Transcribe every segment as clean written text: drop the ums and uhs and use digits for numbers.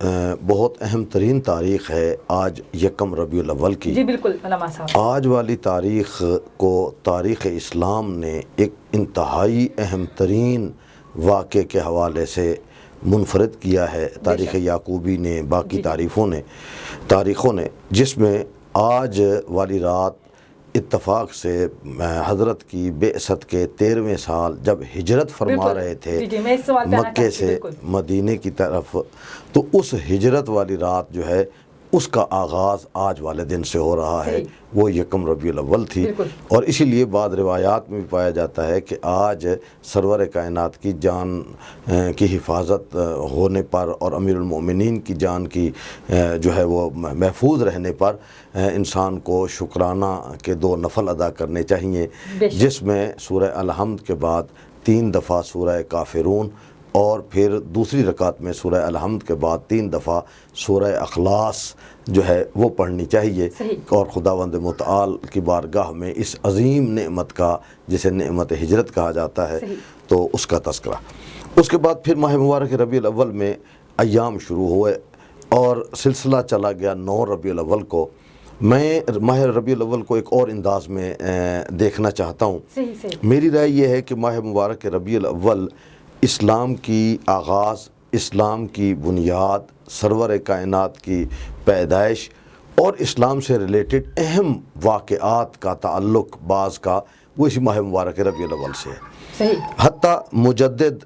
بہت اہم ترین تاریخ ہے آج یکم ربیع الاول کی. جی بالکل علامہ صاحب. آج والی تاریخ کو تاریخ اسلام نے ایک انتہائی اہم ترین واقعے کے حوالے سے منفرد کیا ہے تاریخ یعقوبی نے، باقی تاریخوں نے، جس میں آج والی رات اتفاق سے حضرت کی بعثت کے 13ویں سال جب ہجرت فرما رہے تھے مکے سے مدینے کی طرف، تو اس ہجرت والی رات جو ہے اس کا آغاز آج والے دن سے ہو رہا ہے، وہ یکم ربیع الاول تھی. اور اسی لیے بعض روایات میں بھی پایا جاتا ہے کہ آج سرور کائنات کی جان کی حفاظت ہونے پر اور امیر المومنین کی جان کی جو ہے وہ محفوظ رہنے پر انسان کو شکرانہ کے 2 نفل ادا کرنے چاہیے، جس میں سورہ الحمد کے بعد 3 دفعہ سورہ کافرون اور پھر دوسری رکعت میں سورہ الحمد کے بعد 3 دفعہ سورہ اخلاص جو ہے وہ پڑھنی چاہیے، اور خداوند متعال کی بارگاہ میں اس عظیم نعمت کا، جسے نعمت ہجرت کہا جاتا ہے، تو اس کا تذکرہ. اس کے بعد پھر ماہ مبارک ربیع الاول میں ایام شروع ہوئے اور سلسلہ چلا گیا 9 ربیع الاول کو. میں ماہ ربیع الاول کو ایک اور انداز میں دیکھنا چاہتا ہوں. میری رائے یہ ہے کہ ماہ مبارک ربیع الاول اسلام کی آغاز، اسلام کی بنیاد، سرور کائنات کی پیدائش اور اسلام سے ریلیٹڈ اہم واقعات کا تعلق بعض کا وہ اسی ماہ مبارک ربیع الاول سے ہے. حتیٰ مجدد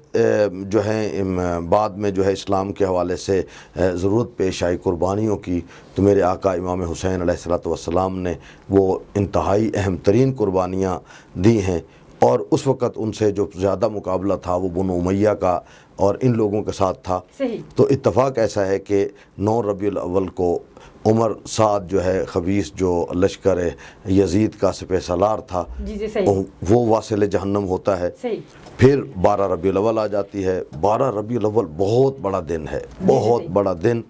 جو ہیں بعد میں جو ہے اسلام کے حوالے سے ضرورت پیش آئی قربانیوں کی، تو میرے آقا امام حسین علیہ السلام نے وہ انتہائی اہم ترین قربانیاں دی ہیں، اور اس وقت ان سے جو زیادہ مقابلہ تھا وہ بنو امیہ کا اور ان لوگوں کے ساتھ تھا. تو اتفاق ایسا ہے کہ 9 ربیع الاول کو عمر سعد جو ہے خبیث، جو لشکر یزید کا سپہ سالار تھا، وہ واصل جہنم ہوتا ہے. پھر 12 ربیع الاول آ جاتی ہے. 12 ربیع الاول بہت بڑا دن ہے، بہت بڑا دن.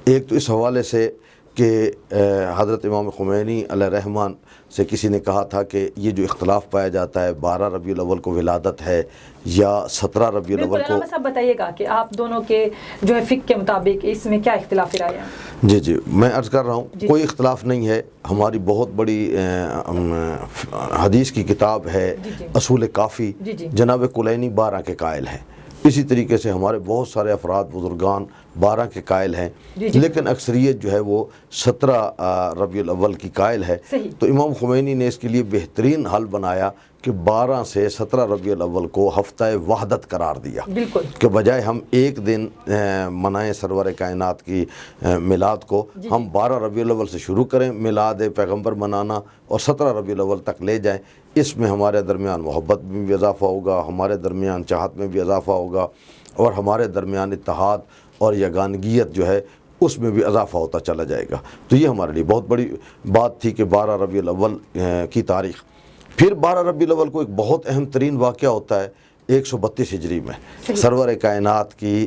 ایک تو اس حوالے سے کہ حضرت امام خمینی علیہ الرحمن سے کسی نے کہا تھا کہ یہ جو اختلاف پایا جاتا ہے 12 ربیع الاول کو ولادت ہے یا 17 ربیع الاول کو، علامہ صاحب بتائیے گا کہ آپ دونوں کے جو ہے فقہ کے مطابق اس میں کیا اختلاف رائے ہیں؟ جی میں عرض کر رہا ہوں کوئی اختلاف نہیں ہے. ہماری بہت بڑی حدیث کی کتاب ہے اصول کافی، جناب کلینی 12 کے قائل ہیں. اسی طریقے سے ہمارے بہت سارے افراد بزرگان 12 کے قائل ہیں، لیکن اکثریت جو ہے وہ 17 ربیع الاول کی قائل ہے. تو امام خمینی نے اس کے لیے بہترین حل بنایا کہ 12 سے 17 ربیع الاول کو ہفتہ وحدت قرار دیا، کہ بجائے ہم ایک دن منائیں سرور کائنات کی میلاد کو، ہم 12 ربیع الاول سے شروع کریں میلاد پیغمبر منانا اور 17 ربیع الاول تک لے جائیں. اس میں ہمارے درمیان محبت میں بھی اضافہ ہوگا، ہمارے درمیان چاہت میں بھی اضافہ ہوگا، اور ہمارے درمیان اتحاد اور یگانگیت جو ہے اس میں بھی اضافہ ہوتا چلا جائے گا. تو یہ ہمارے لیے بہت بڑی بات تھی کہ 12 ربیع الاول کی تاریخ. پھر 12 ربیع الاول کو ایک بہت اہم ترین واقعہ ہوتا ہے 132 ہجری میں. سرور کائنات کی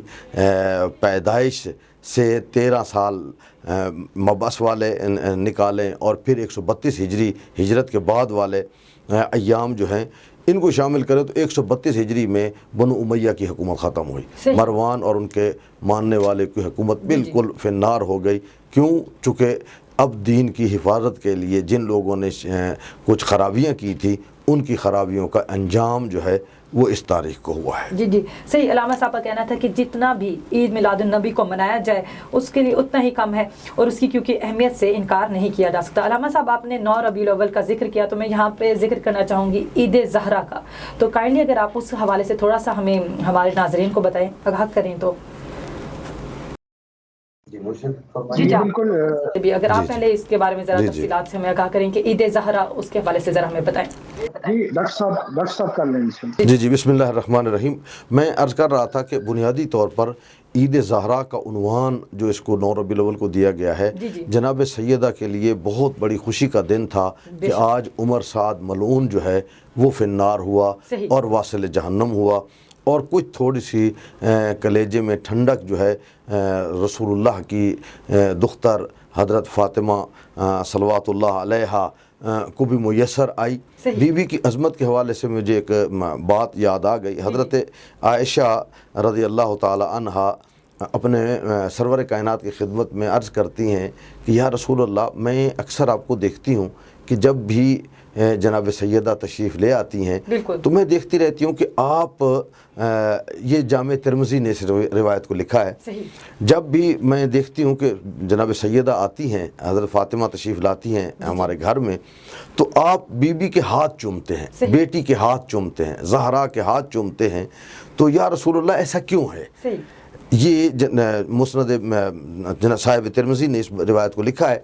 پیدائش سے 13 سال مبعث والے نکالیں اور پھر 132 ہجری ہجرت کے بعد والے ایام جو ہیں ان کو شامل کریں تو 132 ہجری میں بنو امیہ کی حکومت ختم ہوئی. مروان اور ان کے ماننے والے کی حکومت بالکل فنار ہو گئی. کیوں؟ چونکہ اب دین کی حفاظت کے لیے جن لوگوں نے کچھ خرابیاں کی تھی ان کی خرابیوں کا انجام جو ہے وہ اس تاریخ کو ہوا ہے. جی صحیح. علامہ صاحب کا کہنا تھا کہ جتنا بھی عید میلاد النبی کو منایا جائے اس کے لیے اتنا ہی کم ہے، اور اس کی کیونکہ اہمیت سے انکار نہیں کیا جا سکتا. علامہ صاحب آپ نے 9 ربیع الاول کا ذکر کیا، تو میں یہاں پہ ذکر کرنا چاہوں گی عید زہرا کا. تو کائنڈلی اگر آپ اس حوالے سے تھوڑا سا ہمیں ہمارے ناظرین کو بتائیں، آگاہ کریں تو. بالکل. اگر آپ پہلے اس کے بارے میں ذرا تفصیلات سے ہمیں آگاہ کریں کہ عید زہرا اس کے حوالے سے ذرا ہمیں بتائیں. جی ڈاکٹر صاحب کر لیں. جی بسم اللہ الرحمن الرحیم. میں عرض کر رہا تھا کہ بنیادی طور پر عید زہرا کا عنوان جو اس کو 9 ربیع الاول کو دیا گیا ہے جناب سیدہ کے لیے بہت بڑی خوشی کا دن تھا کہ آج عمر سعد ملعون جو ہے وہ فنار ہوا اور واصل جہنم ہوا، اور کچھ تھوڑی سی کلیجے میں ٹھنڈک جو ہے رسول اللہ کی دختر حضرت فاطمہ صلوات اللہ علیہا کو بھی میسر آئی. بیوی کی عظمت کے حوالے سے مجھے ایک بات یاد آ گئی. حضرت عائشہ رضی اللہ تعالی عنہا اپنے سرور کائنات کی خدمت میں عرض کرتی ہیں کہ یا رسول اللہ، میں اکثر آپ کو دیکھتی ہوں کہ جب بھی جناب سیدہ تشریف لے آتی ہیں تو میں دیکھتی رہتی ہوں کہ آپ یہ جامع ترمذی نے اس روایت کو لکھا ہے، جب بھی میں دیکھتی ہوں کہ جناب سیدہ آتی ہیں، حضرت فاطمہ تشریف لاتی ہیں ہمارے گھر میں، تو آپ بی بی کے ہاتھ چومتے ہیں، بیٹی کے ہاتھ چومتے ہیں، زہرا کے ہاتھ چومتے ہیں، تو یا رسول اللہ ایسا کیوں ہے؟ یہ مسند صاحب ترمذی نے اس روایت کو لکھا ہے۔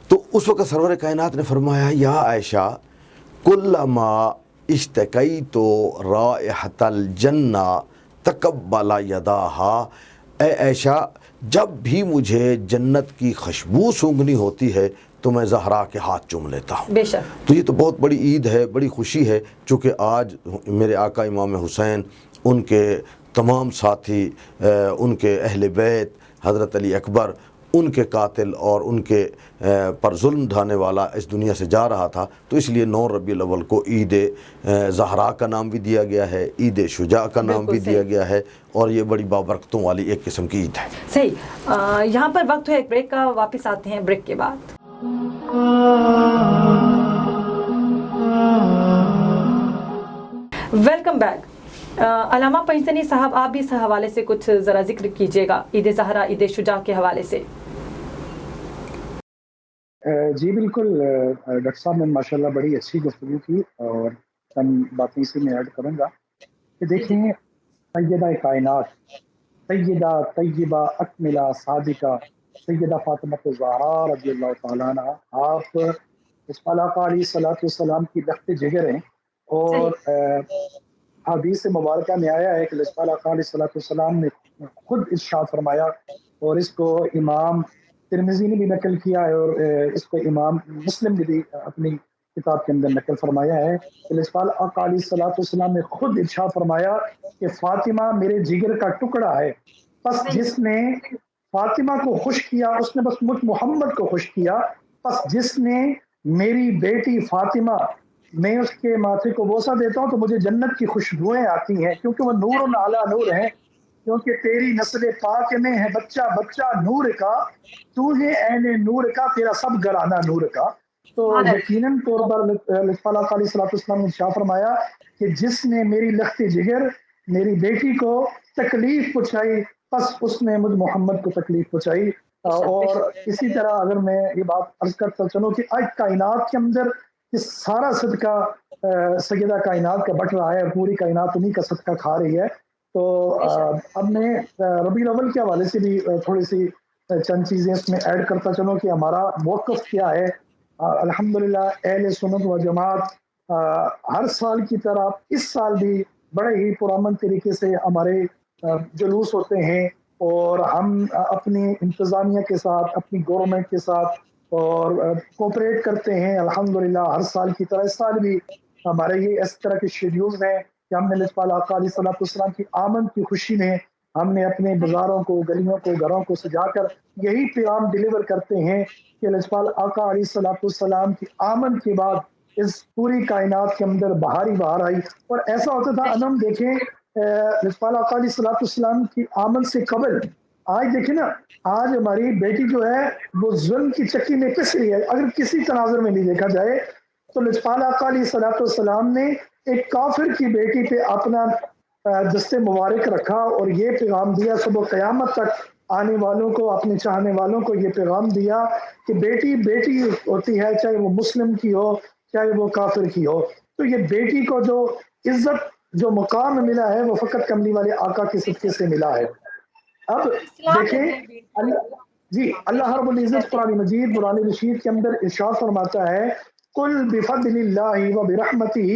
تو اس وقت سرور کائنات نے فرمایا، یا عائشہ کلما اشتکیت رائحۃ الجنہ تقبل یداہا، اے عائشہ جب بھی مجھے جنت کی خوشبو سونگھنی ہوتی ہے تو میں زہرا کے ہاتھ چوم لیتا ہوں۔ بے شک۔ تو یہ تو بہت بڑی عید ہے، بڑی خوشی ہے، چونکہ آج میرے آقا امام حسین، ان کے تمام ساتھی، ان کے اہل بیت، حضرت علی اکبر، ان کے قاتل اور ان کے پر ظلم ڈھانے والا اس دنیا سے جا رہا تھا، تو اس لیے 9 ربیع الاول کو عید زہرا کا نام بھی دیا گیا ہے، عید شجاع کا نام بھی دیا گیا ہے، اور یہ بڑی بابرکتوں والی ایک قسم کی عید ہے۔ صحیح۔ یہاں پر وقت ہے ایک بریک کا، واپس آتے ہیں بریک کے بعد۔ Welcome back. علامہ پنجتنی صاحب، آپ بھی اس حوالے سے کچھ ذرا ذکر کیجیے گا، عید زہرا، عید شجاع کے حوالے سے۔ جی بالکل ڈاکٹر صاحب نے ماشاءاللہ بڑی اچھی گفتگو کی، اور چند باتیں اسی میں ایڈ کروں گا کہ دیکھیں، سیدہ کائنات، سیدہ طیبہ اکملہ صادقہ سیدہ فاطمہ الزہرا رضی اللہ تعالیٰ عنہ، آپ اس آقا علیہ الصلوۃ والسلام کی لخت جگر ہیں، اور حدیث مبارکہ میں آیا ہے کہ آقا علیہ الصلوۃ والسلام نے خود ارشاد فرمایا، اور اس کو امام ترمذی نے بھی نقل کیا ہے، اور اس کو امام مسلم نے بھی اپنی کتاب کے اندر نقل فرمایا ہے کہ آقا علیہ الصلوۃ والسلام نے خود ارشاد فرمایا کہ فاطمہ میرے جگر کا ٹکڑا ہے، بس جس نے فاطمہ کو خوش کیا اس نے بس مجھ محمد کو خوش کیا، بس جس نے میری بیٹی فاطمہ، میں اس کے ماتھے کو بوسہ دیتا ہوں تو مجھے جنت کی خوشبوئیں آتی ہیں، کیونکہ وہ نور اعلیٰ نور ہے، کیونکہ تیری نسل پاک میں ہے بچہ بچہ نور کا، تو ہے عین نور کا، تیرا سب گھرانہ نور کا۔ تو یقیناً طور پر اللہ علیہ السلام نے شاہ فرمایا کہ جس نے میری لخت جگر، میری بیٹی کو تکلیف پہنچائی، بس اس نے مجھ محمد کو تکلیف پہنچائی۔ اور اسی طرح اگر میں یہ بات عرض کرتا چلوں کہ آج کائنات کے اندر یہ سارا صدقہ سیدہ کائنات کا بٹ رہا ہے، پوری کائنات انہی کا صدقہ کھا رہی ہے۔ تو اب میں ربیع الاول کے حوالے سے بھی تھوڑی سی چند چیزیں اس میں ایڈ کرتا چلوں کہ ہمارا موقف کیا ہے۔ الحمدللہ اہل سنت و جماعت ہر سال کی طرح اس سال بھی بڑے ہی پرامن طریقے سے ہمارے جلوس ہوتے ہیں، اور ہم اپنی انتظامیہ کے ساتھ، اپنی گورنمنٹ کے ساتھ اور کوپریٹ کرتے ہیں۔ الحمدللہ ہر سال کی طرح اس سال بھی ہمارے یہ اس طرح کے شیڈیولز ہیں کہ ہم نے آقا علیہ السلام کی آمد کی خوشی میں ہم نے اپنے بازاروں کو، گلیوں کو، گھروں کو سجا کر یہی پیغام ڈیلیور کرتے ہیں کہ آقا علیہ السلام کی آمد کے بعد اس پوری کائنات کے اندر بہار ہی بہار آئی۔ اور ایسا ہوتا تھا انم دیکھیں، آقا علیہ السلام کی آمد سے قبل آج دیکھیں نا، آج ہماری بیٹی جو ہے وہ ظلم کی چکی میں پس رہی ہے۔ اگر کسی تناظر میں بھی دیکھا جائے تو آقا علیہ السلام نے ایک کافر کی بیٹی پہ اپنا دست مبارک رکھا اور یہ پیغام دیا، صبح قیامت تک آنے والوں کو، اپنے چاہنے والوں کو یہ پیغام دیا کہ بیٹی بیٹی ہوتی ہے، چاہے وہ مسلم کی ہو چاہے وہ کافر کی ہو۔ تو یہ بیٹی کو جو عزت، جو مقام ملا ہے وہ فقط کملی والے آقا کے صدقے سے ملا ہے۔ اب دیکھیں جی، اللہ رب العزت قرآن مجید، قرآن رشید کے اندر ارشاد فرماتا ہے، قل بفضل اللہ وبرحمتہ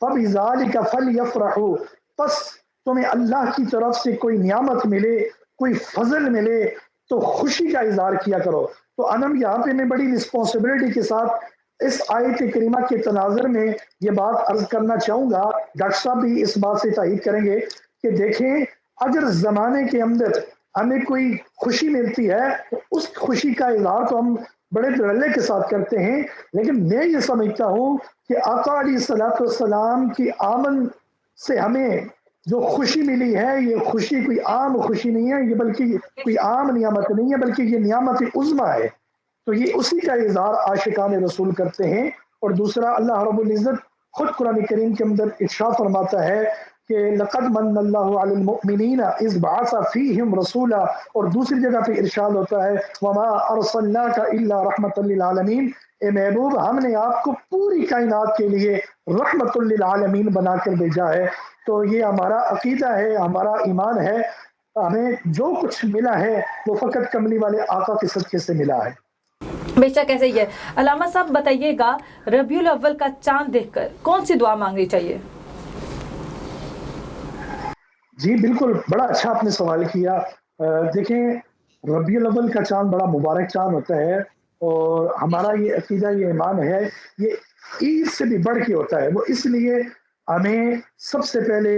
فبذلک فلیفرحوا، بس تمہیں اللہ کی طرف سے کوئی نعمت ملے، کوئی فضل ملے تو خوشی کا اظہار کیا کرو۔ تو انم یہاں پہ میں بڑی رسپانسبلٹی کے ساتھ اس آیت کریمہ کے تناظر میں یہ بات عرض کرنا چاہوں گا، ڈاکٹر صاحب بھی اس بات سے تائید کریں گے کہ دیکھیں، اگر زمانے کے اندر ہمیں کوئی خوشی ملتی ہے تو اس خوشی کا اظہار تو ہم بڑے دھڑلے کے ساتھ کرتے ہیں، لیکن میں یہ سمجھتا ہوں کہ آقا علیہ السلام کی آمد سے ہمیں جو خوشی ملی ہے یہ خوشی کوئی عام خوشی نہیں ہے، یہ بلکہ کوئی عام نعمت نہیں ہے، بلکہ یہ نعمت عظمیٰ ہے۔ تو یہ اسی کا اظہار عاشقان رسول کرتے ہیں۔ اور دوسرا اللہ رب العزت خود قرآن کریم کے اندر ارشاد فرماتا ہے کہ لقد من اللہ علی المؤمنین اذ بعث فیہم رسولا، اور دوسری جگہ پہ ارشاد ہوتا ہے وما ارسلناک الا رحمۃ للعالمین، اے محبوب ہم نے آپ کو پوری کائنات کے لیے رحمت للعالمین بنا کر بھیجا ہے۔ تو یہ ہمارا عقیدہ ہے، ہمارا ایمان ہے، ہمیں جو کچھ ملا ہے وہ فقط کملی والے آقا کے صدقے سے ملا ہے۔ بے شک ایسے ہی ہے۔ علامہ صاحب بتائیے گا، ربیع الاول کا چاند دیکھ کر کون سی دعا مانگنی چاہیے؟ جی بالکل، بڑا اچھا آپ نے سوال کیا۔ دیکھیں، ربیع الاول کا چاند بڑا مبارک چاند ہوتا ہے، اور ہمارا یہ عقیدہ، یہ ایمان ہے، یہ عید سے بھی بڑھ کے ہوتا ہے۔ وہ اس لیے ہمیں سب سے پہلے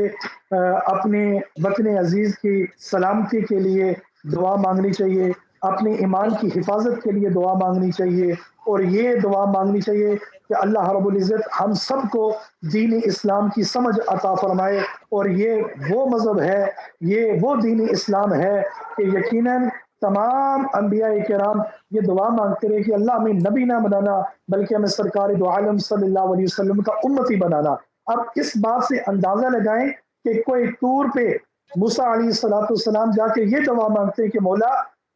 اپنے وطن عزیز کی سلامتی کے لیے دعا مانگنی چاہیے، اپنے ایمان کی حفاظت کے لیے دعا مانگنی چاہیے، اور یہ دعا مانگنی چاہیے کہ اللہ رب العزت ہم سب کو دین اسلام کی سمجھ عطا فرمائے۔ اور یہ وہ مذہب ہے، یہ وہ دین اسلام ہے کہ یقیناً تمام انبیاء کرام یہ دعا مانگتے رہے کہ اللہ ہمیں نبی نہ بنانا بلکہ ہمیں سرکار دو عالم صلی اللہ علیہ وسلم کا امتی بنانا۔ اب اس بات سے اندازہ لگائیں کہ کوئی طور پہ موسیٰ علیہ السلام جا کے یہ دعا مانگتے ہیں کہ مولا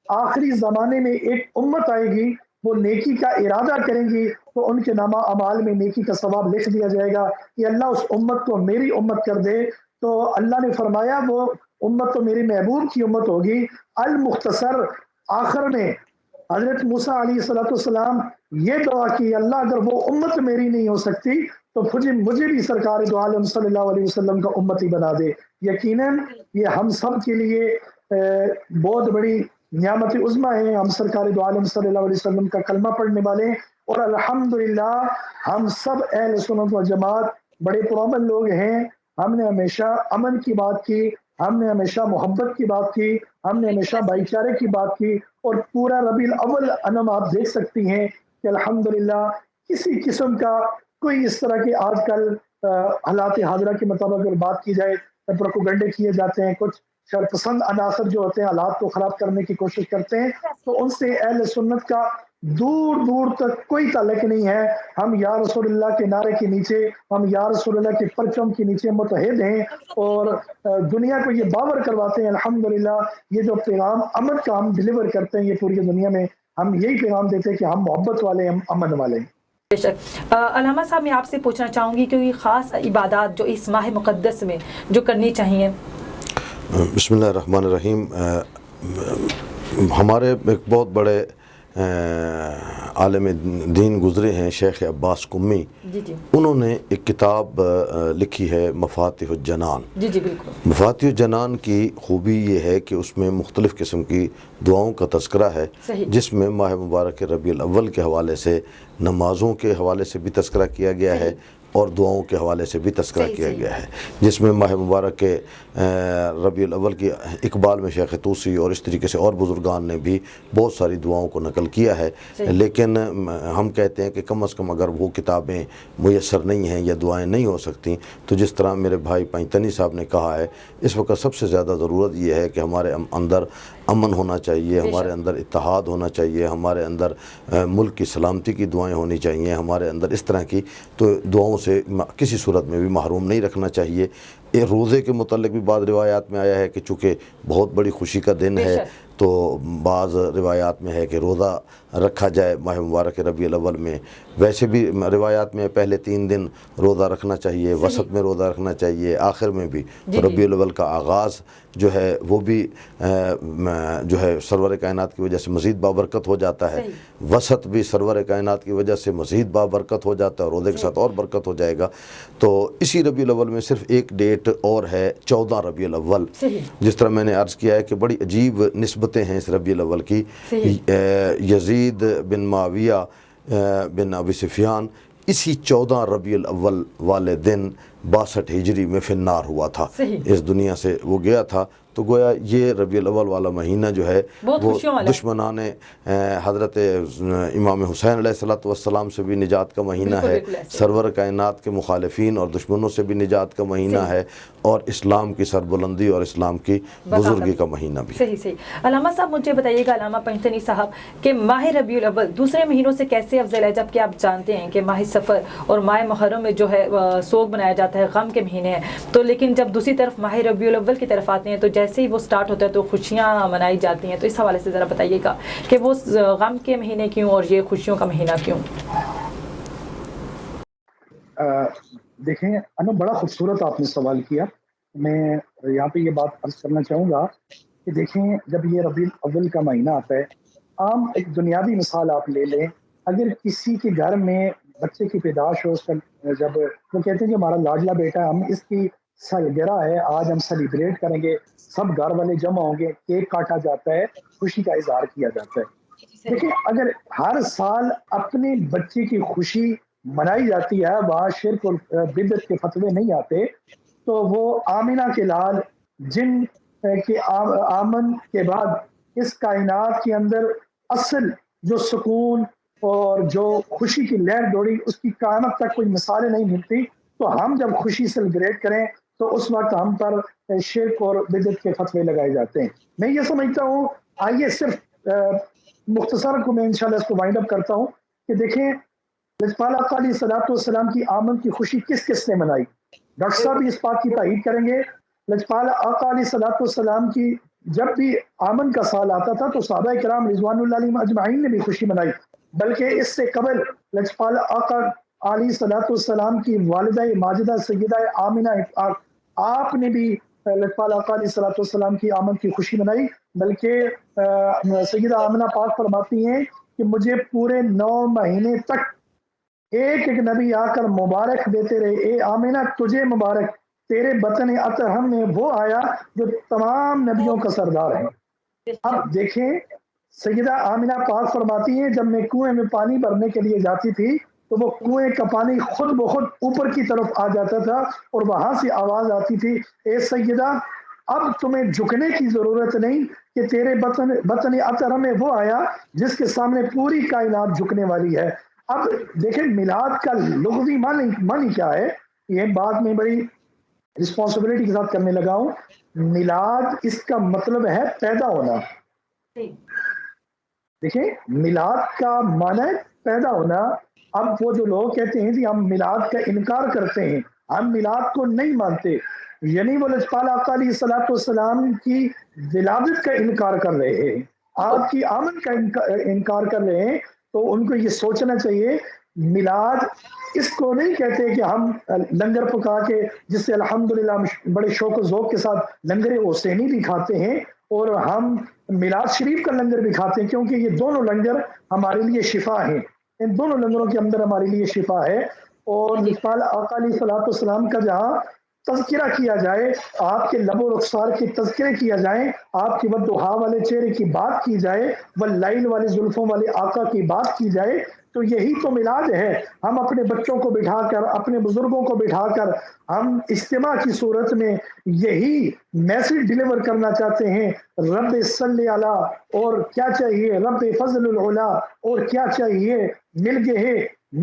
آخری زمانے میں ایک امت آئے گی، وہ نیکی کا ارادہ کریں گی تو ان کے نامہ اعمال میں نیکی کا ثواب لکھ دیا جائے گا، کہ اللہ اس امت کو میری امت کر دے۔ تو اللہ نے فرمایا وہ امت تو میری محبوب کی امت ہوگی۔ المختصر آخر میں حضرت موسیٰ علیہ السلام یہ دعا کی، اللہ اگر وہ امت میری نہیں ہو سکتی تو مجھے بھی سرکار دو عالم صلی اللہ علیہ وسلم کا امتی بنا دے۔ یقیناً یہ ہم سب کے لیے بہت بڑی نعمت عظمیٰ ہے، ہم سرکار دو عالم صلی اللہ علیہ وسلم کا کلمہ پڑھنے والے ہیں، اور الحمدللہ ہم سب اہل سنت و جماعت بڑے پرامن لوگ ہیں۔ ہم نے ہمیشہ امن کی بات کی، ہم نے ہمیشہ محبت کی بات کی، ہم نے ہمیشہ بھائی چارے کی بات کی، اور پورا ربیع الاول انم آپ دیکھ سکتی ہیں کہ الحمدللہ کسی قسم کا کوئی اس طرح کے آج کل حالات حاضرہ کے مطابق اگر بات کی جائے پروپیگنڈے کیے جاتے ہیں، کچھ شرپسند عناصر جو ہوتے ہیں حالات کو خراب کرنے کی کوشش کرتے ہیں، تو ان سے اہل سنت کا دور دور تک کوئی تعلق نہیں ہے۔ ہم یا رسول اللہ کے نعرے کے نیچے، ہم یا رسول اللہ کے پرچم کے نیچے متحد ہیں، اور دنیا کو یہ باور کرواتے ہیں الحمدللہ یہ جو پیغام امن کا ہم ڈیلیور کرتے ہیں یہ پوری دنیا میں ہم یہی پیغام دیتے ہیں کہ ہم محبت والے ہیں، ہم امن والے ہیں۔ بے شک۔ علامہ صاحب میں آپ سے پوچھنا چاہوں گی کہ کوئی خاص عبادات جو اس ماہ مقدس میں جو کرنی چاہیے؟ بسم اللہ الرحمن الرحیم۔ ہمارے ایک بہت بڑے عالم دین گزرے ہیں شیخ عباس قمی، جی انہوں نے ایک کتاب لکھی ہے مفاتیح الجنان۔ جی بالکل۔ مفاتیح الجنان کی خوبی یہ ہے کہ اس میں مختلف قسم کی دعاؤں کا تذکرہ ہے، جس میں ماہ مبارک ربیع الاول کے حوالے سے، نمازوں کے حوالے سے بھی تذکرہ کیا گیا ہے، اور دعاؤں کے حوالے سے بھی تذکرہ کیا گیا ہے، جس میں ماہ مبارک کے ربیع الاول کی اقبال میں شیخ طوسی اور اس طریقے سے اور بزرگان نے بھی بہت ساری دعاؤں کو نقل کیا ہے۔ لیکن ہم کہتے ہیں کہ کم از کم اگر وہ کتابیں میسر نہیں ہیں یا دعائیں نہیں ہو سکتی، تو جس طرح میرے بھائی پنجتنی صاحب نے کہا ہے، اس وقت سب سے زیادہ ضرورت یہ ہے کہ ہمارے اندر امن ہونا چاہیے، ہمارے اندر اتحاد ہونا چاہیے، ہمارے اندر ملک کی سلامتی کی دعائیں ہونی چاہیے، ہمارے اندر اس طرح کی تو دعاؤں سے کسی صورت میں بھی محروم نہیں رکھنا چاہیے۔ روزے کے متعلق بھی بعض روایات میں آیا ہے کہ چونکہ بہت بڑی خوشی کا دن ہے تو بعض روایات میں ہے کہ روزہ رکھا جائے ماہ مبارک ربیع الاول میں۔ ویسے بھی روایات میں پہلے 3 دن روزہ رکھنا چاہیے، وسط میں روزہ رکھنا چاہیے، آخر میں بھی۔ تو ربیع الاول کا آغاز جو ہے وہ بھی جو ہے سرور کائنات کی وجہ سے مزید بابرکت ہو جاتا ہے، وسط بھی سرور کائنات کی وجہ سے مزید بابرکت ہو جاتا ہے، اور روزے کے ساتھ اور برکت ہو جائے گا۔ تو اسی ربیع الاول میں صرف ایک ڈیٹ اور ہے، 14 ربیع الاول، جس طرح میں نے عرض کیا ہے کہ بڑی عجیب نسبتیں ہیں اس ربیع الاول کی۔ یزید بن معاویہ بن ابی سفیان اسی 14 ربیع الاول والے دن 62 ہجری میں فی النار ہوا تھا، صحیح۔ اس دنیا سے وہ گیا تھا۔ تو گویا یہ ربیع الاول والا مہینہ جو ہے بہت وہ خوشیوں والا ہے۔ دشمنان حضرت امام حسین علیہ الصلوۃ والسلام سے بھی نجات کا مہینہ بالکل ہے، بالکل ایسے۔ سرور کائنات کے مخالفین اور دشمنوں سے بھی نجات کا مہینہ صحیح۔ ہے، اور اسلام کی سربلندی اور اسلام کی بزرگی کا مہینہ بھی۔ صحیح صحیح۔ علامہ صاحب مجھے بتائیے گا، علامہ پنجتنی صاحب، کہ ماہ ربیع الاول دوسرے مہینوں سے کیسے افضل ہے، جبکہ آپ جانتے ہیں کہ ماہ صفر اور ماہ محرم میں جو ہے سوگ منایا جاتا ہے، غم کے مہینے ہیں، تو لیکن جب دوسری طرف ماہ ربیع الاول کی طرف آتے ہیں تو جیسے ہی وہ سٹارٹ ہوتا ہے تو خوشیاں منائی جاتی ہیں، تو اس حوالے سے ذرا بتائیے گا کہ وہ غم کے مہینے کیوں اور یہ خوشیوں کا مہینہ کیوں؟ دیکھیں انم، بڑا خوبصورت آپ نے سوال کیا۔ میں یہاں پہ یہ بات عرض کرنا چاہوں گا کہ دیکھیں، جب یہ ربیع الاول کا مہینہ آتا ہے، عام ایک دنیاوی مثال آپ لے لیں، اگر کسی کے گھر میں بچے کی پیدائش ہو، اس کا جب وہ کہتے ہیں کہ ہمارا لاڈلا بیٹا ہے، ہم اس کی سالگرہ ہے، آج ہم سیلیبریٹ کریں گے، سب گھر والے جمع ہوں گے، کیک کاٹا جاتا ہے، خوشی کا اظہار کیا جاتا ہے۔ دیکھیں، اگر ہر سال اپنے بچے کی خوشی منائی جاتی ہے، وہاں شرک اور بدعت کے فتوے نہیں آتے، تو وہ آمنہ کے لال جن کے آمن کے بعد اس کائنات کے اندر اصل جو سکون اور جو خوشی کی لہر دوڑی، اس کی قیامت تک کوئی مثالیں نہیں ملتی۔ تو ہم جب خوشی سیلیبریٹ کریں تو اس وقت ہم پر شرک اور بدعت کے فتوے لگائے جاتے ہیں۔ میں یہ سمجھتا ہوں، آئیے صرف مختصر کو میں انشاءاللہ اس کو وائنڈ اپ کرتا ہوں کہ دیکھیں، لجپال آقا علیہ الصلوۃ والسلام کی آمد کی خوشی کس کس نے منائی؟ ڈاکٹر صاحب بھی اس بات کی تائید کریں گے، لجپال آقا علیہ الصلوۃ والسلام کی جب بھی آمن کا سال آتا تھا تو صحابہ کرام رضوان اللہ علیہم اجمعین نے بھی خوشی منائی، بلکہ اس سے قبل لجپال آقا علیہ الصلوۃ والسلام کی والدہ ماجدہ سیدہ آمنہ آپ نے بھی لجپال آقا علیہ الصلوۃ والسلام کی آمد کی خوشی منائی، بلکہ سیدہ آمنہ پاک فرماتی ہیں کہ مجھے پورے 9 مہینے تک ایک ایک نبی آ کر مبارک دیتے رہے، اے آمنہ تجھے مبارک، تیرے بطن اطہر میں وہ آیا جو تمام نبیوں کا سردار ہے۔ اب دیکھیں، سیدہ آمنہ پاک فرماتی ہیں جب میں کنویں میں پانی بھرنے کے لیے جاتی تھی تو وہ کنویں کا پانی خود بخود اوپر کی طرف آ جاتا تھا اور وہاں سے آواز آتی تھی، اے سیدہ اب تمہیں جھکنے کی ضرورت نہیں کہ تیرے بطن اطہر میں وہ آیا جس کے سامنے پوری کائنات جھکنے والی ہے۔ اب دیکھیں، میلاد کا لغوی معنی کیا ہے، یہ بات میں بڑی رسپانسبلٹی کے ساتھ کرنے لگا ہوں۔ میلاد اس کا مطلب ہے پیدا ہونا۔ دیکھیں، میلاد کا معنی ہے پیدا ہونا۔ اب وہ جو لوگ کہتے ہیں کہ ہم میلاد کا انکار کرتے ہیں، ہم میلاد کو نہیں مانتے، یعنی وہ لجپال آقا علیہ الصلوۃ والسلام کی ولادت کا انکار کر رہے ہیں، آپ کی آمد کا انکار کر رہے ہیں، تو ان کو یہ سوچنا چاہیے میلاد اس کو نہیں کہتے کہ ہم لنگر پکا کے، جس سے الحمدللہ بڑے شوق و ذوق کے ساتھ لنگر حسینی بھی کھاتے ہیں اور ہم میلاد شریف کا لنگر بھی کھاتے ہیں، کیونکہ یہ دونوں لنگر ہمارے لیے شفا ہیں، ان دونوں لنگروں کے اندر ہمارے لیے شفا ہے۔ اور لجپال آقا علیہ الصلوۃ والسلام کا جہاں تذکرہ کیا جائے، آپ کے لب و رخسار کے تذکرے کیا جائیں، آپ کی والضحیٰ والے چہرے کی بات کی جائے، واللیل والے زلفوں والے آقا کی بات کی جائے، تو یہی تو میلاد ہے۔ ہم اپنے بچوں کو بٹھا کر، اپنے بزرگوں کو بٹھا کر ہم اجتماع کی صورت میں یہی میسج ڈیلیور کرنا چاہتے ہیں، رب صلی علی، اور کیا چاہیے رب فضل العلا، اور کیا چاہیے مل گئے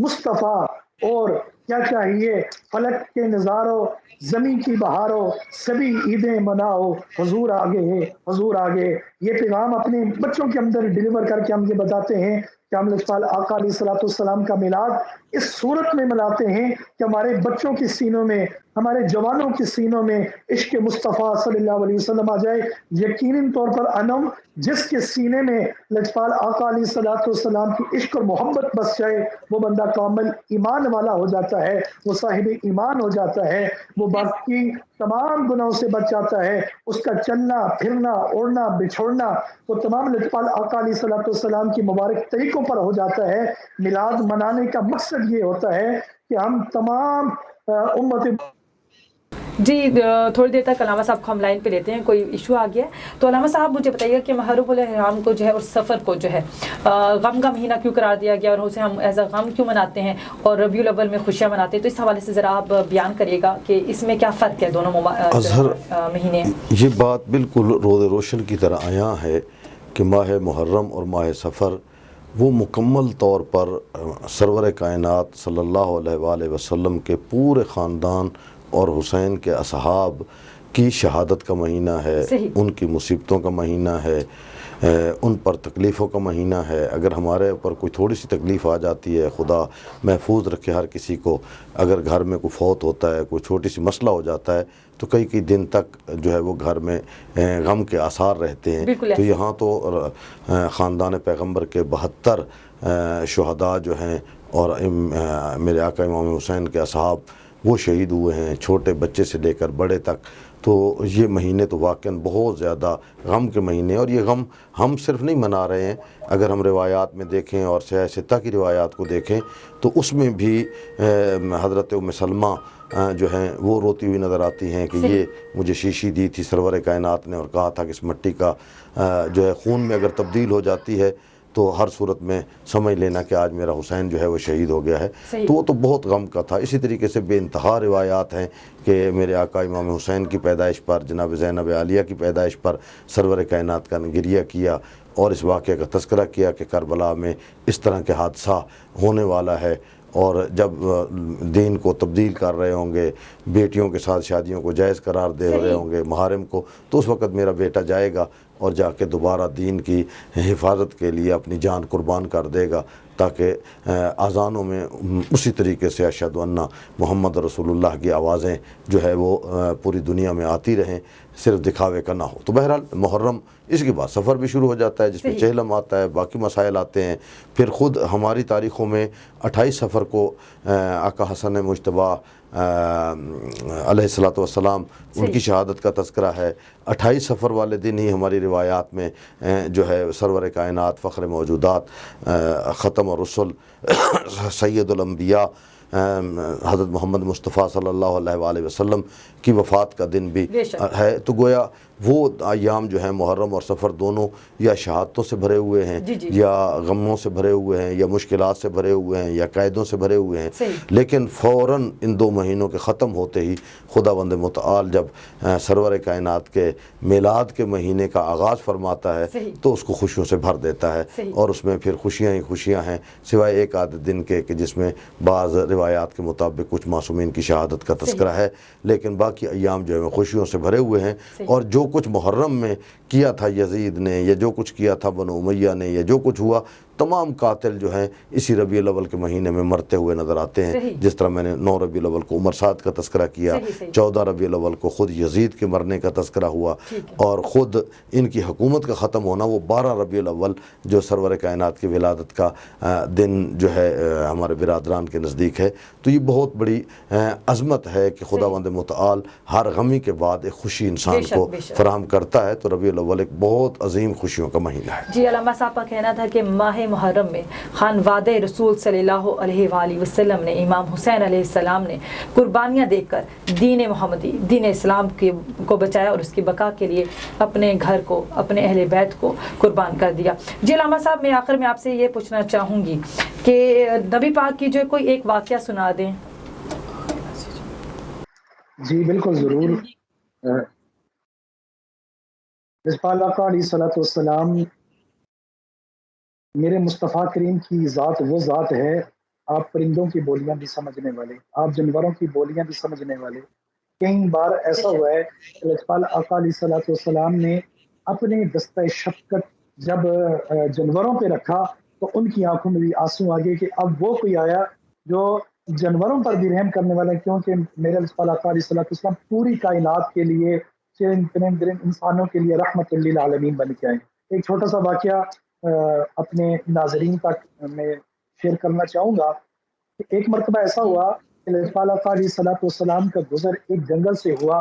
مصطفیٰ، اور کیا چاہیے فلک کے نظاروں، زمین کی بہاروں، سبھی عیدیں مناؤ، حضور آگے ہے، حضور آگے۔ یہ پیغام اپنے بچوں کے اندر ڈیلیور کر کے ہم یہ بتاتے ہیں کہ ہم لجپال آقا علیہ الصلوۃ والسلام کا میلاد اس صورت میں مناتے ہیں کہ ہمارے بچوں کے سینوں میں، ہمارے جوانوں کے سینوں میں عشق مصطفیٰ صلی اللہ علیہ وسلم آ جائے۔ یقیناً طور پر انم، جس کے سینے میں لجپال آقا علیہ الصلوۃ والسلام کی عشق اور محبت بس جائے، وہ بندہ کامل ایمان والا ہو جاتا ہے، وہ صاحب ایمان ہو جاتا ہے، وہ باقی تمام گناہوں سے بچ جاتا ہے، اس کا چلنا پھرنا اوڑھنا بچھوڑنا وہ تمام لجپال آقا علیہ الصلوۃ والسلام کی مبارک طریقوں پر ہو جاتا ہے۔ میلاد منانے کا مقصد یہ ہوتا ہے کہ ہم تمام امت جی تھوڑی دیر تک علامہ صاحب کو ہم لائن پہ لیتے ہیں، کوئی ایشو آ گیا ہے تو علامہ صاحب مجھے بتائیے کہ محرم الحرام کو جو ہے اور سفر کو جو ہے غم کا مہینہ کیوں قرار دیا گیا اور اسے ہم ایز اے غم کیوں مناتے ہیں اور ربیع الاول میں خوشیاں مناتے ہیں، تو اس حوالے سے ذرا آپ بیان کریے گا کہ اس میں کیا فرق ہے دونوں مہینے؟ یہ بات بالکل روز روشن کی طرح عیاں ہے کہ ماہ محرم اور ماہ سفر وہ مکمل طور پر سرور کائنات صلی اللہ علیہ وآلہ وسلم کے پورے خاندان اور حسین کے اصحاب کی شہادت کا مہینہ ہے، ان کی مصیبتوں کا مہینہ ہے، ان پر تکلیفوں کا مہینہ ہے۔ اگر ہمارے اوپر کوئی تھوڑی سی تکلیف آ جاتی ہے، خدا محفوظ رکھے ہر کسی کو، اگر گھر میں کوئی فوت ہوتا ہے، کوئی چھوٹی سی مسئلہ ہو جاتا ہے تو کئی دن تک جو ہے وہ گھر میں غم کے آثار رہتے ہیں۔ تو یہاں تو خاندان پیغمبر کے 72 شہداء جو ہیں اور میرے آقا امام حسین کے اصحاب وہ شہید ہوئے ہیں، چھوٹے بچے سے لے کر بڑے تک۔ تو یہ مہینے تو واقعاً بہت زیادہ غم کے مہینے، اور یہ غم ہم صرف نہیں منا رہے ہیں۔ اگر ہم روایات میں دیکھیں اور سیاہ ستہ کی روایات کو دیکھیں تو اس میں بھی حضرت ام سلمہ جو ہیں وہ روتی ہوئی نظر آتی ہیں کہ یہ مجھے شیشی دی تھی سرور کائنات نے اور کہا تھا کہ اس مٹی کا جو ہے خون میں اگر تبدیل ہو جاتی ہے تو ہر صورت میں سمجھ لینا کہ آج میرا حسین جو ہے وہ شہید ہو گیا ہے۔ تو وہ تو بہت غم کا تھا۔ اسی طریقے سے بے انتہا روایات ہیں کہ میرے آقا امام حسین کی پیدائش پر، جناب زینب عالیہ کی پیدائش پر سرور کائنات کا گریہ کیا اور اس واقعہ کا تذکرہ کیا کہ کربلا میں اس طرح کے حادثہ ہونے والا ہے، اور جب دین کو تبدیل کر رہے ہوں گے، بیٹیوں کے ساتھ شادیوں کو جائز قرار دے رہے ہوں گے محارم کو، تو اس وقت میرا بیٹا جائے گا اور جا کے دوبارہ دین کی حفاظت کے لیے اپنی جان قربان کر دے گا، تاکہ اذانوں میں اسی طریقے سے اشہد ان محمد رسول اللہ کی آوازیں جو ہے وہ پوری دنیا میں آتی رہیں، صرف دکھاوے کا نہ ہو۔ تو بہرحال محرم، اس کے بعد سفر بھی شروع ہو جاتا ہے جس میں چہلم آتا ہے، باقی مسائل آتے ہیں۔ پھر خود ہماری تاریخوں میں 28 سفر کو آقا حسن مجتبیٰ علیہ الصلوۃ والسلام ان کی شہادت کا تذکرہ ہے۔ 28 سفر والے دن ہی ہماری روایات میں جو ہے سرور کائنات، فخر موجودات، ختم الرسل، سید الانبیاء حضرت محمد مصطفیٰ صلی اللہ علیہ وآلہ وسلم کی وفات کا دن بھی ہے۔ تو گویا وہ ایام جو ہیں محرم اور سفر دونوں یا شہادتوں سے بھرے ہوئے ہیں، یا غموں سے بھرے ہوئے ہیں، یا مشکلات سے بھرے ہوئے ہیں، یا قیدوں سے بھرے ہوئے ہیں۔ لیکن فوراً ان 2 مہینوں کے ختم ہوتے ہی خداوند متعال جب سرور کائنات کے میلاد کے مہینے کا آغاز فرماتا ہے تو اس کو خوشیوں سے بھر دیتا ہے، اور اس میں پھر خوشیاں ہی خوشیاں ہیں، سوائے ایک آدھ دن کے کہ جس میں بعض روایات کے مطابق کچھ معصومین کی شہادت کا تذکرہ ہے، لیکن باقی ایام جو ہے خوشیوں سے بھرے ہوئے ہیں۔ اور جو کچھ محرم میں کیا تھا یزید نے، یا جو کچھ کیا تھا بنو امیہ نے، یا جو کچھ ہوا، تمام قاتل جو ہیں اسی ربیع الاول کے مہینے میں مرتے ہوئے نظر آتے ہیں۔ جس طرح میں نے 9 ربیع الاول کو عمر سعد کا تذکرہ کیا، 14 ربیع الاول کو خود یزید کے مرنے کا تذکرہ ہوا، اور خود ان کی حکومت کا ختم ہونا وہ 12 ربیع الاول جو سرور کائنات کی ولادت کا دن جو ہے ہمارے برادران کے نزدیک ہے۔ تو یہ بہت بڑی عظمت ہے کہ خداوند متعال ہر غمی کے بعد ایک خوشی انسان کو فراہم کرتا ہے۔ تو ربیع الاول ایک بہت عظیم خوشیوں کا مہینہ ہے۔ جی علامہ صاحب کا کہنا تھا کہ ماہ محرم میں خانواد رسول صلی اللہ علیہ وآلہ وسلم نے، امام حسین علیہ السلام نے قربانیاں دے کر دین محمدی، دین اسلام کو بچایا اور اس کی بقا کے لیے اپنے گھر کو، اپنے اہل بیت کو قربان کر دیا۔ جی علامہ صاحب، میں آخر میں آپ سے یہ پوچھنا چاہوں گی کہ نبی پاک کی جو کوئی ایک واقعہ سنا دیں۔ جی بالکل ضرور۔ رسول آقا علیہ الصلوۃ والسلام، میرے مصطفیٰ کریم کی ذات وہ ذات ہے، آپ پرندوں کی بولیاں بھی سمجھنے والے، آپ جانوروں کی بولیاں بھی سمجھنے والے۔ کئی بار ایسا ہوا ہے کہ رسول آقا علیہ الصلوۃ والسلام نے اپنے دستہ شفقت جب جانوروں پہ رکھا تو ان کی آنکھوں میں بھی آنسو آ گئے کہ اب وہ کوئی آیا جو جانوروں پر بھی رحم کرنے والا ہے، کیونکہ میرے رسول آقا علیہ الصلوۃ والسلام پوری کائنات کے لیے، چرند انسانوں کے لیے رحمت للعالمین بن کے آئے۔ ایک چھوٹا سا واقعہ اپنے ناظرین تک میں شیئر کرنا چاہوں گا۔ ایک مرتبہ ایسا ہوا کہ رسول آقا علیہ الصلوۃ والسلام کا گزر ایک جنگل سے ہوا،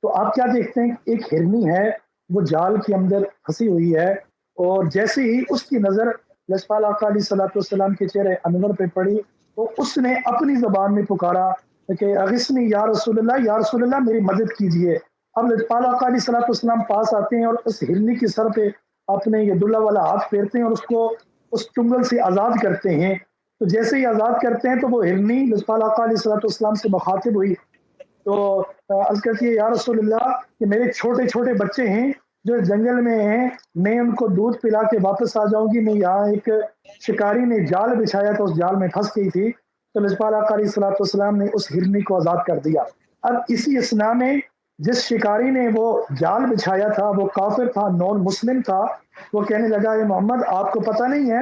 تو آپ کیا دیکھتے ہیں، ایک ہرنی ہے، وہ جال کے اندر پھنسی ہوئی ہے، اور جیسے ہی اس کی نظر رسول آقا علیہ الصلوۃ والسلام کے چہرے انور پہ پڑی تو اس نے اپنی زبان میں پکارا کہ اغثنی یا رسول اللہ میری مدد کیجیے. اب لجپال آقا علیہ الصلوۃ والسلام پاس آتے ہیں اور اس ہرنی کی سر پہ اپنے یہ دلہ والا ہاتھ پھیرتے ہیں اور اس کو اس چنگل سے آزاد کرتے ہیں. تو جیسے ہی آزاد کرتے ہیں تو وہ ہرنی لجپال آقا علیہ الصلوۃ والسلام سے مخاطب ہوئی تو عرض کرتی ہے یا رسول اللہ کہ میرے چھوٹے چھوٹے بچے ہیں جو جنگل میں ہیں, میں ان کو دودھ پلا کے واپس آ جاؤں گی. میں یہاں ایک شکاری نے جال بچھایا تھا, اس جال میں پھنس گئی تھی. تو لجپال آقا علیہ الصلوۃ والسلام نے اس ہرنی کو آزاد کر دیا. اب اسی اسنا میں جس شکاری نے وہ جال بچھایا تھا وہ کافر تھا, نان مسلم تھا. وہ کہنے لگا اے محمد آپ کو پتہ نہیں ہے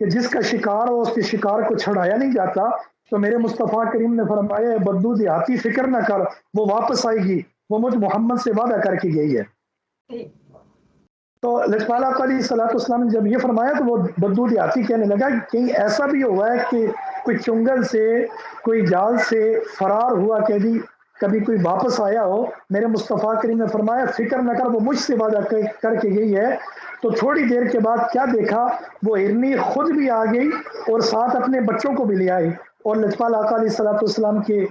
کہ جس کا شکار ہو اس کے شکار کو چھڑایا نہیں جاتا. تو میرے مصطفیٰ کریم نے فرمایا بدو دیہاتی فکر نہ کر, وہ واپس آئے گی, وہ مجھ محمد سے وعدہ کر کے گئی ہے. تو لجپال آقا علیہ الصلوۃ والسلام نے جب یہ فرمایا تو وہ بدو دیہاتی کہنے لگا کہ کہیں ایسا بھی ہوا ہے کہ کوئی چنگل سے کوئی جال سے فرار ہوا کہ بھی کبھی کوئی واپس آیا ہو. میرے مصطفیٰ کریم نے فرمایا فکر نہ کر, وہ مجھ سے وعدہ کر کے گئی ہے. تو تھوڑی دیر کے بعد کیا دیکھا, وہ ہرنی خود بھی آ گئی اور ساتھ اپنے بچوں کو بھی لے آئی اور لجپال آقا علیہ الصلوۃ والسلام کے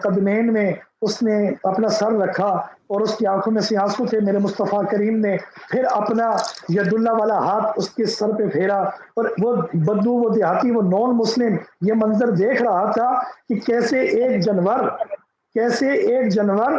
قدمین میں اس نے اپنا سر رکھا اور اس کی آنکھوں میں سے آنسو تھے. میرے مصطفیٰ کریم نے پھر اپنا ید اللہ والا ہاتھ اس کے سر پہ پھیرا اور وہ بدو, وہ دیہاتی, وہ نان مسلم یہ منظر دیکھ رہا تھا کہ کیسے ایک جانور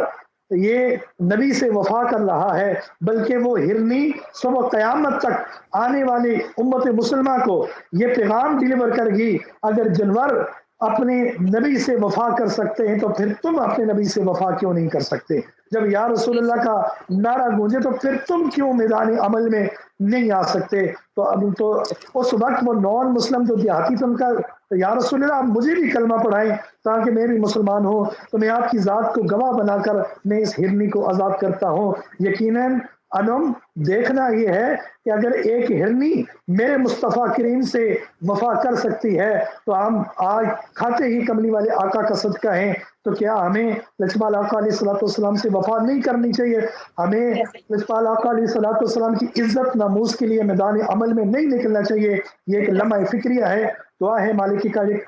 یہ نبی سے وفا کر رہا ہے, بلکہ وہ ہرنی صبح قیامت تک آنے والی امت مسلمہ کو یہ پیغام ڈیلیور کر گی اگر جانور اپنے نبی سے وفا کر سکتے ہیں تو پھر تم اپنے نبی سے وفا کیوں نہیں کر سکتے. جب یا رسول اللہ کا نعرہ گونجے تو پھر تم کیوں میدان عمل میں نہیں آ سکتے. تو اب تو اس وقت وہ نان مسلم جو دیہاتی تھا ان کا یا رسول اللہ آپ مجھے بھی کلمہ پڑھائیں تاکہ میں بھی مسلمان ہوں, تو میں آپ کی ذات کو گواہ بنا کر میں اس ہرنی کو آزاد کرتا ہوں. یقیناً انم دیکھنا یہ ہے کہ اگر ایک ہرنی میرے مصطفیٰ کریم سے وفا کر سکتی ہے تو ہم آج کھاتے ہی کملی والے آقا کا صدقہ ہیں, تو کیا ہمیں لجپال آقا علیہ الصلوۃ والسلام سے وفا نہیں کرنی چاہیے؟ ہمیں لجپال آقا علیہ الصلوۃ والسلام کی عزت ناموز کے لیے میدان عمل میں نہیں نکلنا چاہیے. یہ ایک لمحہ فکریہ ہے. دعا ہے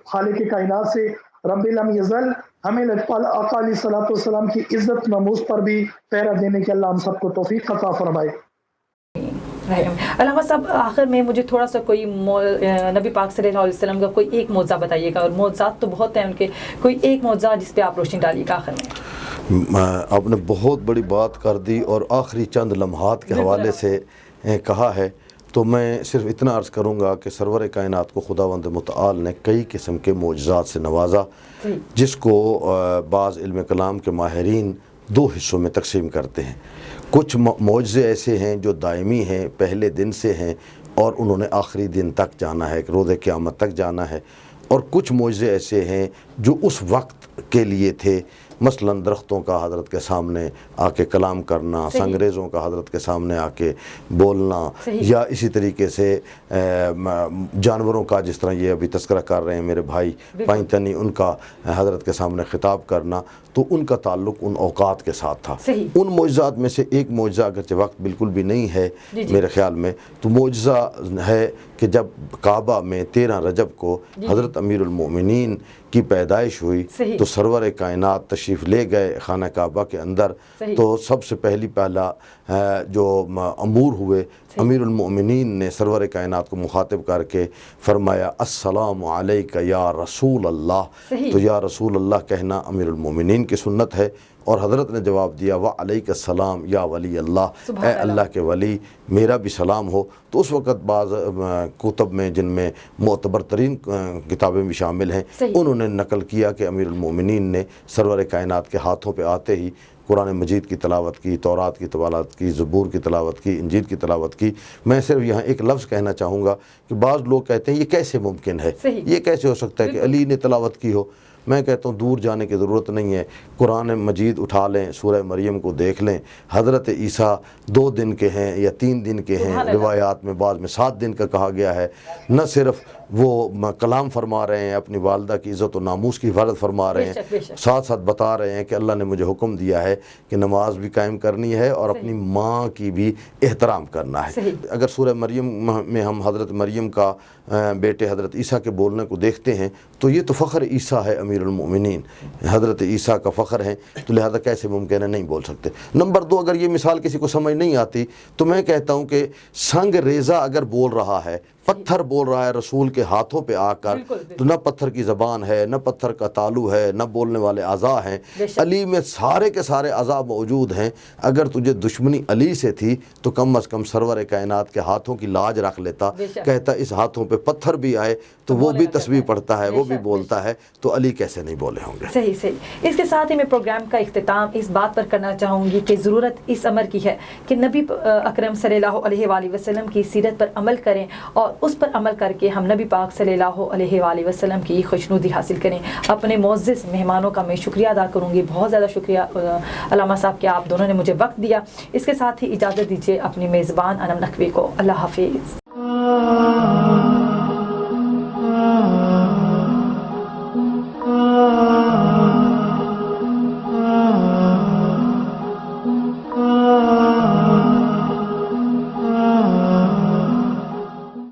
خالق کائنات سے رب لم یزل ہمیں لجپال آقا علیہ الصلوۃ والسلام کی عزت ناموز پر بھی پہرا دینے کے اللہ ہم سب کو توفیق عطا فرمائے. علامہ صاحب آخر میں مجھے تھوڑا سا کوئی نبی پاک صلی اللہ علیہ وسلم کا کوئی ایک معجزہ بتائیے گا, اور معجزات تو بہت ہیں ان کے, کوئی ایک معجزہ جس پہ آپ روشنی ڈالیے گا آخر میں. آپ نے بہت بڑی بات کر دی اور آخری چند لمحات کے حوالے سے کہا ہے, تو میں صرف اتنا عرض کروں گا کہ سرور کائنات کو خداوند متعال نے کئی قسم کے معجزات سے نوازا, جس کو بعض علم کلام کے ماہرین دو حصوں میں تقسیم کرتے ہیں. کچھ معجزے ایسے ہیں جو دائمی ہیں, پہلے دن سے ہیں اور انہوں نے آخری دن تک جانا ہے, روز قیامت تک جانا ہے. اور کچھ معجزے ایسے ہیں جو اس وقت کے لیے تھے, مثلا درختوں کا حضرت کے سامنے آ کے کلام کرنا, سنگریزوں کا حضرت کے سامنے آ کے بولنا, یا اسی طریقے سے جانوروں کا جس طرح یہ ابھی تذکرہ کر رہے ہیں میرے بھائی پائنتنی, ان کا حضرت کے سامنے خطاب کرنا, تو ان کا تعلق ان اوقات کے ساتھ تھا. ان معجزات میں سے ایک معجزہ اگرچہ وقت بالکل بھی نہیں ہے میرے خیال میں, تو معجزہ ہے کہ جب کعبہ میں 13 رجب کو حضرت امیر المومنین کی پیدائش ہوئی تو سرور کائنات تشریف لے گئے خانہ کعبہ کے اندر. تو سب سے پہلا جو امور ہوئے, امیر المومنین نے سرور کائنات کو مخاطب کر کے فرمایا السلام علیکہ یا رسول اللہ. تو یا رسول اللہ کہنا امیر المومنین کی سنت ہے, اور حضرت نے جواب دیا وعلیک السلام یا ولی اللہ, اے اللہ کے ولی میرا بھی سلام ہو. تو اس وقت بعض کتب میں جن میں معتبر ترین کتابیں بھی شامل ہیں انہوں نے نقل کیا کہ امیر المومنین نے سرور کائنات کے ہاتھوں پہ آتے ہی قرآن مجید کی تلاوت کی, تورات کی تلاوت کی, زبور کی تلاوت کی, انجیل کی تلاوت کی. میں صرف یہاں ایک لفظ کہنا چاہوں گا کہ بعض لوگ کہتے ہیں یہ کیسے ممکن ہے, یہ کیسے ہو سکتا ہے کہ علی نے تلاوت کی ہو. میں کہتا ہوں دور جانے کی ضرورت نہیں ہے, قرآن مجید اٹھا لیں, سورہ مریم کو دیکھ لیں. حضرت عیسیٰ 2 دن کے ہیں یا 3 دن کے ہیں, روایات میں بعض میں 7 دن کا کہا گیا ہے. نہ صرف وہ کلام فرما رہے ہیں, اپنی والدہ کی عزت و ناموس کی حفاظت فرما رہے ہیں, ساتھ ساتھ بتا رہے ہیں کہ اللہ نے مجھے حکم دیا ہے کہ نماز بھی قائم کرنی ہے اور اپنی ماں کی بھی احترام کرنا ہے. اگر سورہ مریم میں ہم حضرت مریم کا بیٹے حضرت عیسیٰ کے بولنے کو دیکھتے ہیں تو یہ تو فخر عیسیٰ ہے امیر المؤمنین حضرت عیسیٰ کا فخر ہیں، تو لہذا کیسے ممکن ہے نہیں بول سکتے۔ نمبر 2، اگر یہ مثال کسی کو سمجھ نہیں آتی تو میں کہتا ہوں کہ سنگ ریزہ اگر بول رہا ہے، پتھر بول رہا ہے رسول کے ہاتھوں پہ آ کر، تو نہ پتھر کی زبان ہے، نہ پتھر کا تالو ہے، نہ بولنے والے اعضاء ہیں، علی میں سارے کے سارے اعضاء موجود ہیں۔ اگر تجھے دشمنی علی سے تھی تو کم از کم سرور کائنات کے ہاتھوں کی لاج رکھ لیتا، کہتا اس ہاتھوں پہ پتھر بھی آئے تو وہ بھی تسبیح پڑھتا ہے، وہ بھی بولتا ہے، تو علی کیسے نہیں بولے ہوں گے۔ صحیح۔ اس کے ساتھ ہی میں پروگرام کا اختتام اس بات پر کرنا چاہوں گی کہ ضرورت اس امر کی ہے کہ نبی اکرم صلی اللہ علیہ وآلہ وسلم کی سیرت پر عمل کریں، اور اس پر عمل کر کے ہم نبی پاک صلی اللہ علیہ وآلہ وسلم کی خوشنودی حاصل کریں۔ اپنے معزز مہمانوں کا میں شکریہ ادا کروں گی، بہت زیادہ شکریہ علامہ صاحب کہ آپ دونوں نے مجھے وقت دیا۔ اس کے ساتھ ہی اجازت دیجیے اپنی میزبان انم نقوی کو۔ اللہ حافظ۔